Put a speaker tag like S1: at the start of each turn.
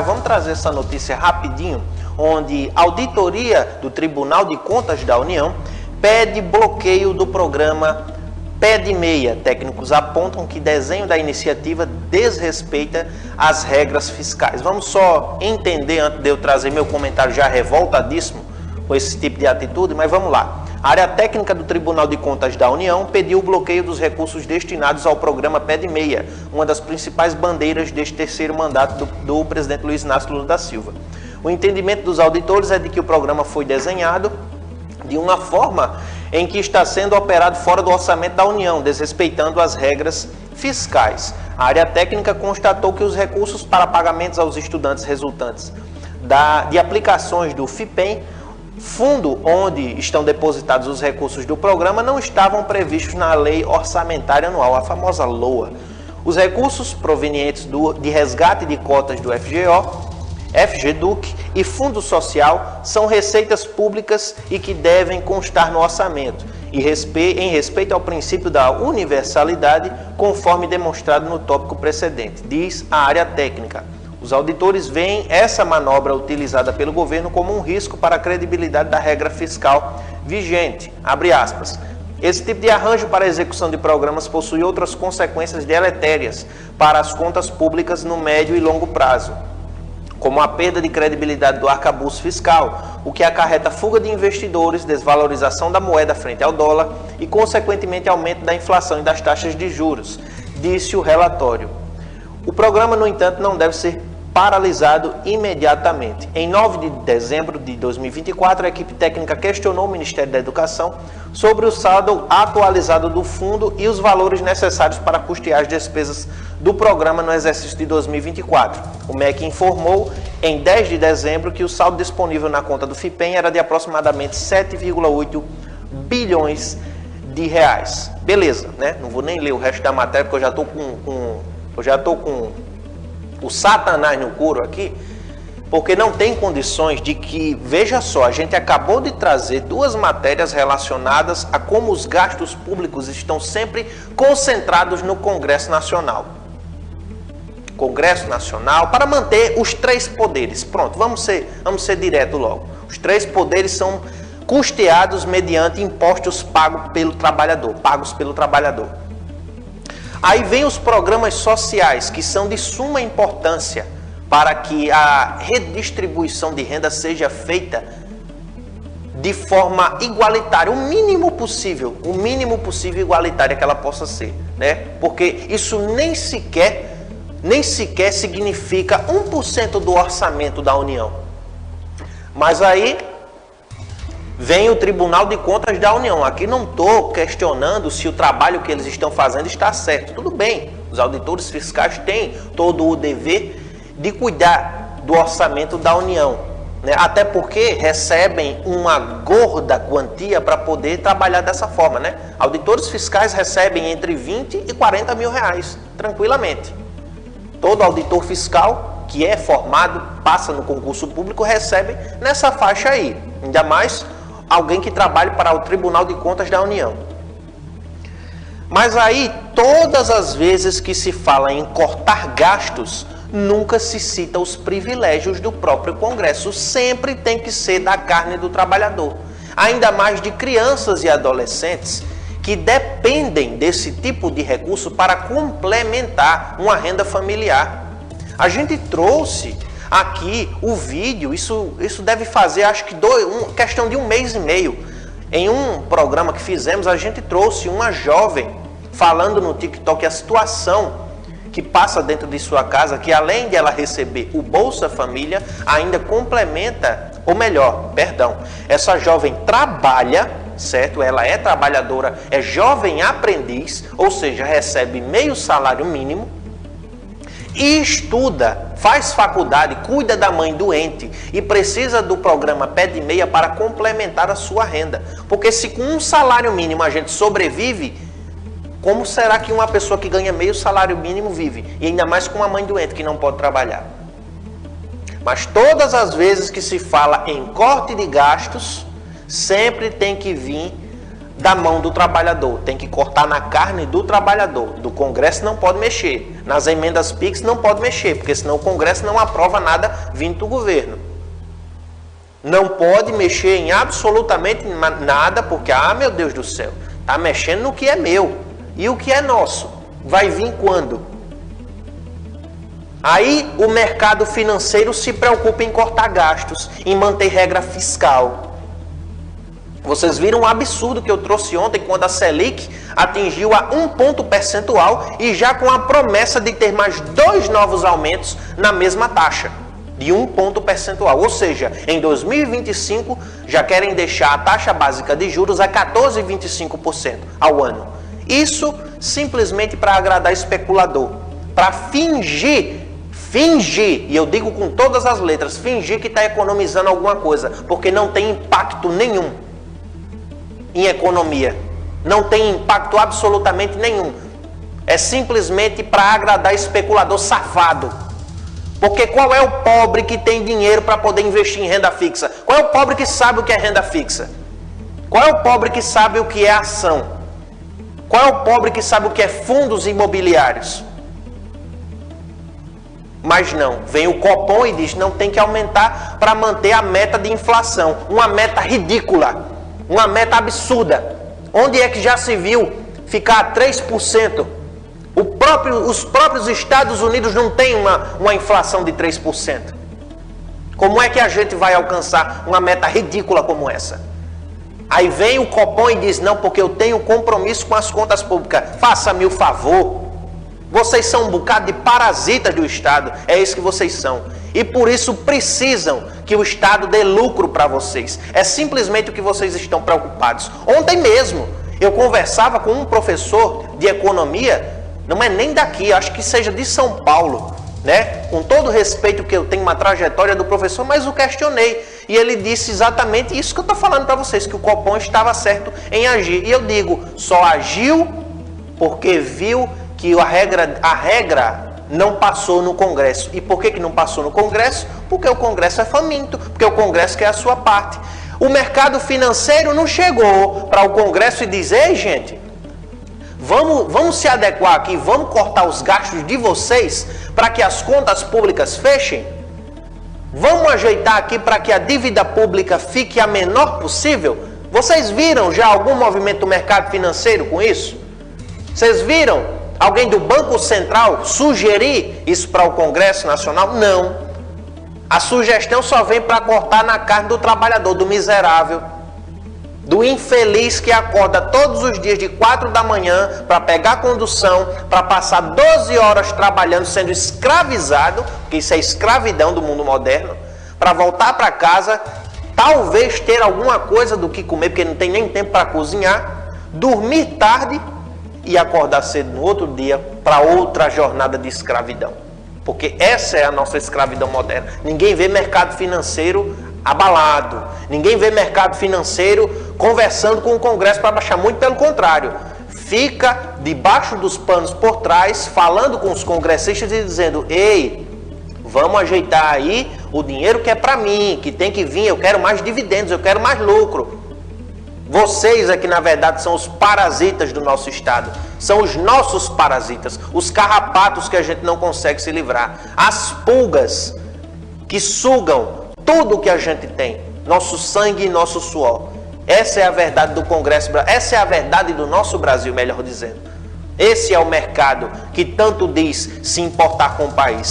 S1: Vamos trazer essa notícia rapidinho, onde a auditoria do Tribunal de Contas da União pede bloqueio do programa PED Meia. Técnicos apontam que desenho da iniciativa desrespeita as regras fiscais. Vamos só entender, antes de eu trazer meu comentário já revoltadíssimo com esse tipo de atitude, mas vamos lá. A área técnica do Tribunal de Contas da União pediu o bloqueio dos recursos destinados ao programa PED Meia, uma das principais bandeiras deste terceiro mandato do presidente Luiz Inácio Lula da Silva. O entendimento dos auditores é de que o programa foi desenhado de uma forma em que está sendo operado fora do orçamento da União, desrespeitando as regras fiscais. A área técnica constatou que os recursos para pagamentos aos estudantes resultantes de aplicações do FIPEM, fundo onde estão depositados os recursos do programa, não estavam previstos na Lei Orçamentária Anual, a famosa LOA. Os recursos provenientes de resgate de cotas do FGDUC e Fundo Social são receitas públicas e que devem constar no orçamento, e em respeito ao princípio da universalidade, conforme demonstrado no tópico precedente, diz a área técnica. Os auditores veem essa manobra utilizada pelo governo como um risco para a credibilidade da regra fiscal vigente. Abre aspas. Esse tipo de arranjo para a execução de programas possui outras consequências deletérias para as contas públicas no médio e longo prazo, como a perda de credibilidade do arcabouço fiscal, o que acarreta fuga de investidores, desvalorização da moeda frente ao dólar e, consequentemente, aumento da inflação e das taxas de juros, disse o relatório. O programa, no entanto, não deve ser paralisado imediatamente. Em 9 de dezembro de 2024, a equipe técnica questionou o Ministério da Educação sobre o saldo atualizado do fundo e os valores necessários para custear as despesas do programa no exercício de 2024. O MEC informou em 10 de dezembro que o saldo disponível na conta do FIPEM era de aproximadamente 7,8 bilhões de reais. Beleza, né? Não vou nem ler o resto da matéria porque eu já estou com o Satanás no couro aqui, porque não tem condições de que, veja só, a gente acabou de trazer duas matérias relacionadas a como os gastos públicos estão sempre concentrados no Congresso Nacional. Congresso Nacional, para manter os três poderes. Pronto, vamos ser direto logo. Os três poderes são custeados mediante impostos pagos pelo trabalhador. Aí vem os programas sociais, que são de suma importância para que a redistribuição de renda seja feita de forma igualitária, o mínimo possível igualitária que ela possa ser, né? Porque isso nem sequer significa 1% do orçamento da União. Mas aí vem o Tribunal de Contas da União. Aqui não estou questionando se o trabalho que eles estão fazendo está certo. Tudo bem, os auditores fiscais têm todo o dever de cuidar do orçamento da União, né? Até porque recebem uma gorda quantia para poder trabalhar dessa forma, né? Auditores fiscais recebem entre 20 e 40 mil reais, tranquilamente. Todo auditor fiscal que é formado, passa no concurso público, recebe nessa faixa aí. Ainda mais alguém que trabalhe para o Tribunal de Contas da União. Mas aí, todas as vezes que se fala em cortar gastos, nunca se cita os privilégios do próprio Congresso. Sempre tem que ser da carne do trabalhador. Ainda mais de crianças e adolescentes que dependem desse tipo de recurso para complementar uma renda familiar. A gente trouxe aqui o vídeo, isso deve fazer acho que questão de 1 mês e meio. Em um programa que fizemos, a gente trouxe uma jovem falando no TikTok a situação que passa dentro de sua casa, que além de ela receber o Bolsa Família, ainda complementa, ou melhor, perdão, essa jovem trabalha, certo? Ela é trabalhadora, é jovem aprendiz, ou seja, recebe meio salário mínimo, e estuda, faz faculdade, cuida da mãe doente e precisa do programa PED Meia para complementar a sua renda. Porque se com um salário mínimo a gente sobrevive, como será que uma pessoa que ganha meio salário mínimo vive? E ainda mais com uma mãe doente que não pode trabalhar. Mas todas as vezes que se fala em corte de gastos, sempre tem que vir da mão do trabalhador, tem que cortar na carne do trabalhador. Do Congresso não pode mexer, nas emendas PIX não pode mexer, porque senão o Congresso não aprova nada vindo do governo. Não pode mexer em absolutamente nada, porque, meu Deus do céu, está mexendo no que é meu. E o que é nosso? Vai vir quando? Aí o mercado financeiro se preocupa em cortar gastos, em manter regra fiscal. Vocês viram um absurdo que eu trouxe ontem, quando a Selic atingiu a 1 ponto percentual e já com a promessa de ter mais 2 novos aumentos na mesma taxa, de 1 ponto percentual. Ou seja, em 2025 já querem deixar a taxa básica de juros a 14,25% ao ano. Isso simplesmente para agradar especulador, para fingir, e eu digo com todas as letras, fingir que está economizando alguma coisa, porque não tem impacto nenhum em economia, não tem impacto absolutamente nenhum, é simplesmente para agradar especulador safado. Porque qual é o pobre que tem dinheiro para poder investir em renda fixa? Qual é o pobre que sabe o que é renda fixa? Qual é o pobre que sabe o que é ação? Qual é o pobre que sabe o que é fundos imobiliários? Mas não, vem o Copom e diz, não, tem que aumentar para manter a meta de inflação. Uma meta ridícula, uma meta absurda. Onde é que já se viu ficar a 3%? Os próprios Estados Unidos não têm uma inflação de 3%. Como é que a gente vai alcançar uma meta ridícula como essa? Aí vem o Copom e diz, não, porque eu tenho compromisso com as contas públicas. Faça-me o favor. Vocês são um bocado de parasitas do Estado. É isso que vocês são. E por isso precisam que o Estado dê lucro para vocês. É simplesmente o que vocês estão preocupados. Ontem mesmo, eu conversava com um professor de economia, não é nem daqui, acho que seja de São Paulo, né? Com todo o respeito que eu tenho uma trajetória do professor, mas o questionei. E ele disse exatamente isso que eu estou falando para vocês, que o Copom estava certo em agir. E eu digo, só agiu porque viu que a regra não passou no Congresso. E por que não passou no Congresso? Porque o Congresso é faminto, porque o Congresso quer a sua parte. O mercado financeiro não chegou para o Congresso e dizer, ei gente, vamos se adequar aqui, vamos cortar os gastos de vocês para que as contas públicas fechem? Vamos ajeitar aqui para que a dívida pública fique a menor possível? Vocês viram já algum movimento do mercado financeiro com isso? Vocês viram alguém do Banco Central sugerir isso para o Congresso Nacional? Não. A sugestão só vem para cortar na carne do trabalhador, do miserável, do infeliz que acorda todos os dias de 4 da manhã para pegar a condução, para passar 12 horas trabalhando, sendo escravizado, porque isso é escravidão do mundo moderno, para voltar para casa, talvez ter alguma coisa do que comer, porque não tem nem tempo para cozinhar, dormir tarde e acordar cedo no outro dia para outra jornada de escravidão. Porque essa é a nossa escravidão moderna. Ninguém vê mercado financeiro abalado. Ninguém vê mercado financeiro conversando com o Congresso para baixar, muito pelo contrário. Fica debaixo dos panos por trás, falando com os congressistas e dizendo, ei, vamos ajeitar aí o dinheiro que é para mim, que tem que vir, eu quero mais dividendos, eu quero mais lucro. Vocês é que na verdade são os parasitas do nosso Estado, são os nossos parasitas, os carrapatos que a gente não consegue se livrar, as pulgas que sugam tudo o que a gente tem, nosso sangue e nosso suor. Essa é a verdade do Congresso, essa é a verdade do nosso Brasil, melhor dizendo. Esse é o mercado que tanto diz se importar com o país.